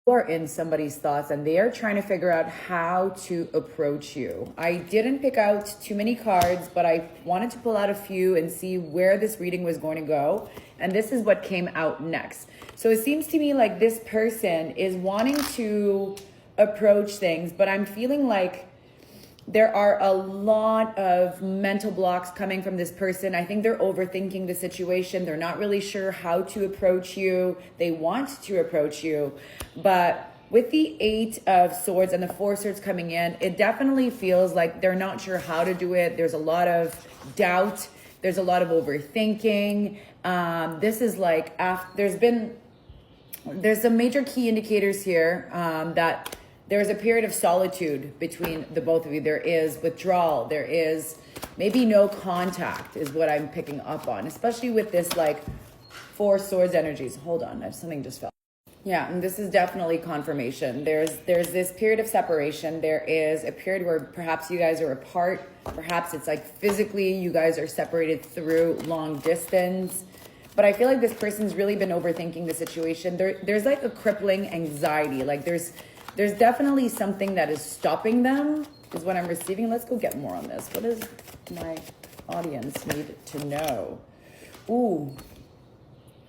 are in somebody's thoughts and they are trying to figure out how to approach you. I didn't pick out too many cards, but I wanted to pull out a few and see where this reading was going to go. And this is what came out next. So it seems to me like this person is wanting to approach things, but I'm feeling like there are a lot of mental blocks coming from this person. I think they're overthinking the situation. They're not really sure how to approach you. They want to approach you. But with the 8 of Swords and the 4 Swords coming in, it definitely feels like they're not sure how to do it. There's a lot of doubt. There's a lot of overthinking. This is like, there's some major key indicators here that there's a period of solitude between the both of you. There is withdrawal. There is maybe no contact is what I'm picking up on, especially with this like 4 Swords energies. Hold on, something just fell. Yeah, and this is definitely confirmation. There's this period of separation. There is a period where perhaps you guys are apart. Perhaps it's like physically you guys are separated through long distance. But I feel like this person's really been overthinking the situation. There's like a crippling anxiety. Like there's definitely something that is stopping them, is what I'm receiving. Let's go get more on this. What does my audience need to know? Ooh,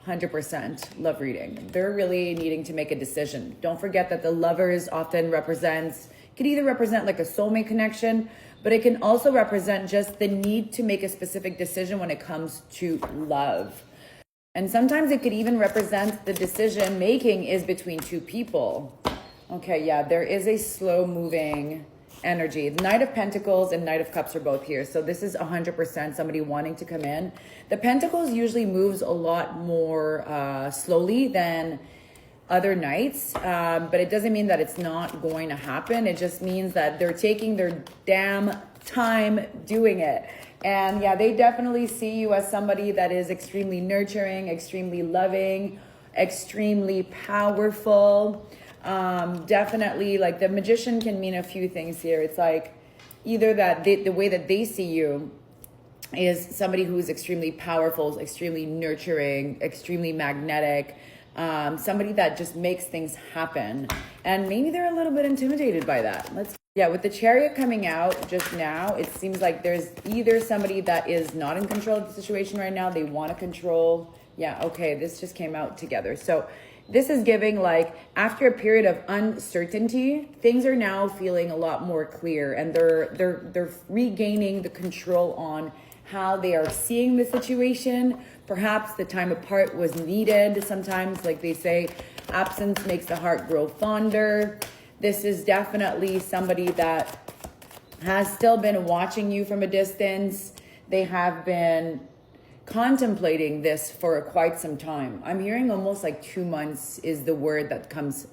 100% love reading. They're really needing to make a decision. Don't forget that the Lovers often could either represent like a soulmate connection, but it can also represent just the need to make a specific decision when it comes to love. And sometimes it could even represent the decision making is between 2 people. Okay, yeah, there is a slow moving energy. The Knight of Pentacles and Knight of Cups are both here. So this is 100% somebody wanting to come in. The Pentacles usually moves a lot more slowly than other Knights, but it doesn't mean that it's not going to happen. It just means that they're taking their damn time doing it. And yeah, they definitely see you as somebody that is extremely nurturing, extremely loving, extremely powerful. Definitely like the Magician can mean a few things here. It's like either that the way that they see you is somebody who's extremely powerful, extremely nurturing, extremely magnetic, somebody that just makes things happen. And maybe they're a little bit intimidated by that. Yeah, with the Chariot coming out just now, it seems like there's either somebody that is not in control of the situation right now. They want to control. Yeah, okay, this just came out together. So this is giving like after a period of uncertainty, things are now feeling a lot more clear, and they're regaining the control on how they are seeing the situation. Perhaps the time apart was needed. Sometimes, like they say, absence makes the heart grow fonder. This is definitely somebody that has still been watching you from a distance. They have been contemplating this for quite some time. I'm hearing almost like 2 months is the word that comes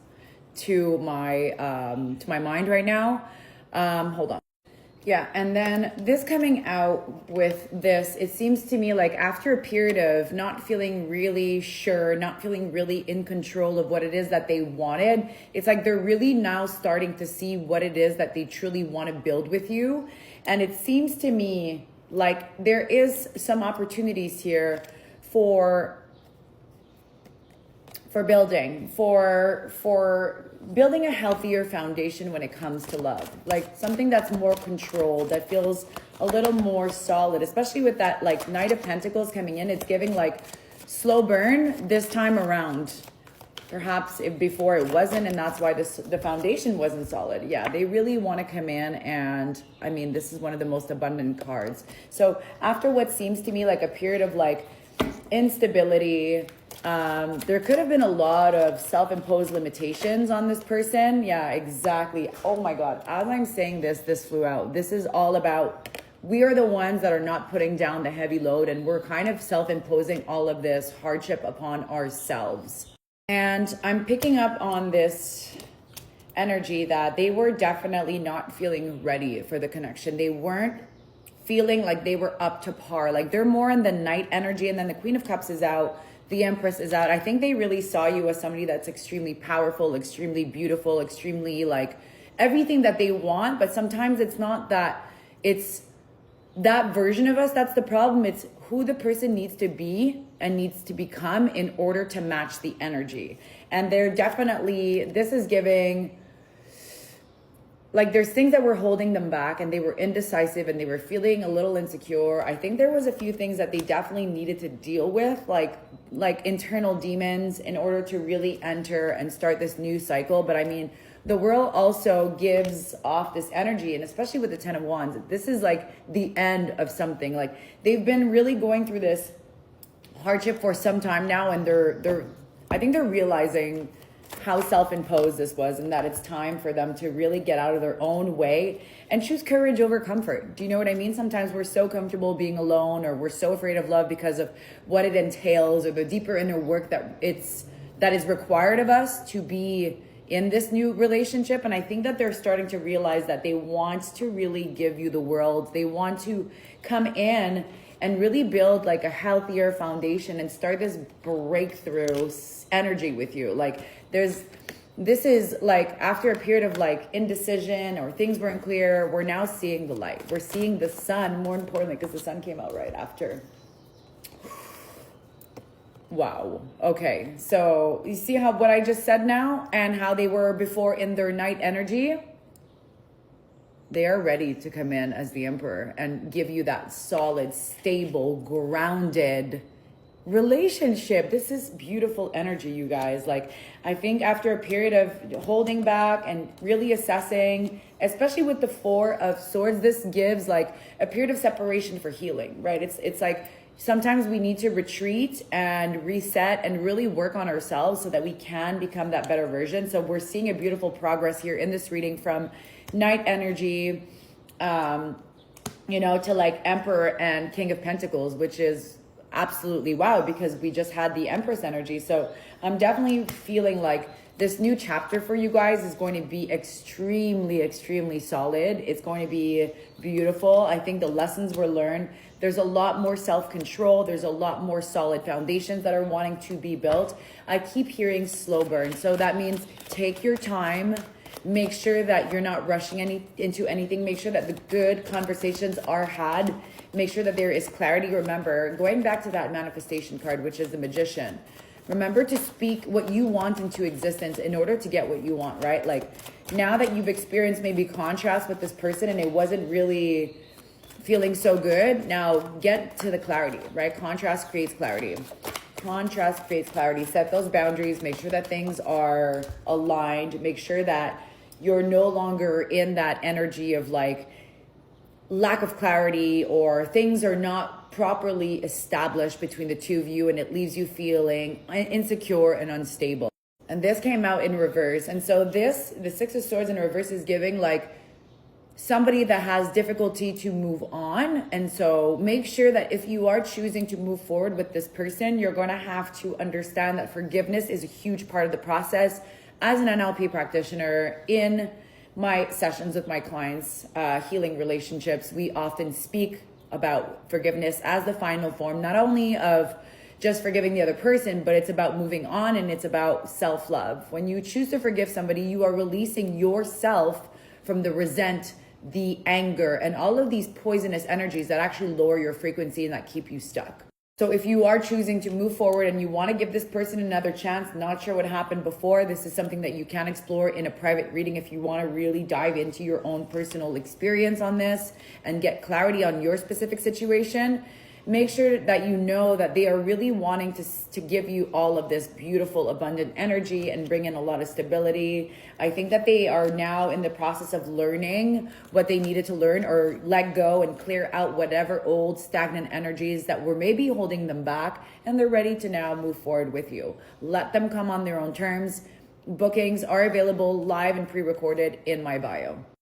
to my mind right now. Hold on. Yeah, and then this coming out with this, it seems to me like after a period of not feeling really sure, not feeling really in control of what it is that they wanted, it's like they're really now starting to see what it is that they truly want to build with you. And it seems to me like there is some opportunities here for building, for building a healthier foundation when it comes to love, like something that's more controlled, that feels a little more solid, especially with that like Knight of Pentacles coming in. It's giving like slow burn this time around. Perhaps before it wasn't, and that's why the foundation wasn't solid. Yeah, they really want to come in, and I mean, this is one of the most abundant cards. So after what seems to me like a period of like instability, there could have been a lot of self-imposed limitations on this person. Yeah, exactly. Oh my God, as I'm saying this flew out. This is all about, we are the ones that are not putting down the heavy load, and we're kind of self-imposing all of this hardship upon ourselves. And I'm picking up on this energy that they were definitely not feeling ready for the connection. They weren't feeling like they were up to par. Like they're more in the Knight energy, and then the Queen of Cups is out. The Empress is out. I think they really saw you as somebody that's extremely powerful, extremely beautiful, extremely like everything that they want. But sometimes it's not that, it's that version of us. That's the problem. It's who the person needs to be and needs to become in order to match the energy. And they're definitely, this is giving, like, there's things that were holding them back, and they were indecisive and they were feeling a little insecure. I think there was a few things that they definitely needed to deal with, like internal demons, in order to really enter and start this new cycle. But I mean, the world also gives off this energy, and especially with the 10 of Wands, this is like the end of something. Like, they've been really going through this hardship for some time now, and I think they're realizing how self-imposed this was, and that it's time for them to really get out of their own way and choose courage over comfort. Do you know what I mean? Sometimes we're so comfortable being alone, or we're so afraid of love because of what it entails, or the deeper inner work that is required of us to be in this new relationship. And I think that they're starting to realize that they want to really give you the world. They want to come in and really build like a healthier foundation and start this breakthrough energy with you. Like, this is like, after a period of like indecision or things weren't clear, we're now seeing the light. We're seeing the sun, more importantly, because the sun came out right after. Wow. Okay. So you see how what I just said now, and how they were before in their night energy? They are ready to come in as the Emperor and give you that solid, stable, grounded relationship. This is beautiful energy, you guys. Like, I think after a period of holding back and really assessing, especially with the 4 of Swords, this gives like a period of separation for healing, right? It's like, sometimes we need to retreat and reset and really work on ourselves so that we can become that better version. So we're seeing a beautiful progress here in this reading from night energy, to like Emperor and King of Pentacles, which is absolutely wow, because we just had the Empress energy. So I'm definitely feeling like this new chapter for you guys is going to be extremely, extremely solid. It's going to be beautiful. I think the lessons were learned. There's a lot more self-control. There's a lot more solid foundations that are wanting to be built. I keep hearing slow burn. So that means take your time. Make sure that you're not rushing into anything. Make sure that the good conversations are had. Make sure that there is clarity. Remember, going back to that manifestation card, which is the Magician, remember to speak what you want into existence in order to get what you want, right? Like, now that you've experienced maybe contrast with this person and it wasn't really feeling so good, now get to the clarity, right? Contrast creates clarity. Contrast creates clarity. Set those boundaries. Make sure that things are aligned. Make sure that you're no longer in that energy of like lack of clarity, or things are not properly established between the two of you, and it leaves you feeling insecure and unstable. And this came out in reverse. And so the 6 of Swords in reverse is giving like somebody that has difficulty to move on. And so make sure that if you are choosing to move forward with this person, you're going to have to understand that forgiveness is a huge part of the process. As an NLP practitioner, in my sessions with my clients, healing relationships, we often speak about forgiveness as the final form, not only of just forgiving the other person, but it's about moving on, and it's about self-love. When you choose to forgive somebody, you are releasing yourself from the resent, the anger, and all of these poisonous energies that actually lower your frequency and that keep you stuck. So if you are choosing to move forward and you want to give this person another chance, not sure what happened before, this is something that you can explore in a private reading if you want to really dive into your own personal experience on this and get clarity on your specific situation. Make sure that you know that they are really wanting to give you all of this beautiful, abundant energy and bring in a lot of stability. I think that they are now in the process of learning what they needed to learn, or let go and clear out whatever old stagnant energies that were maybe holding them back, and they're ready to now move forward with you. Let them come on their own terms. Bookings are available live and pre-recorded in my bio.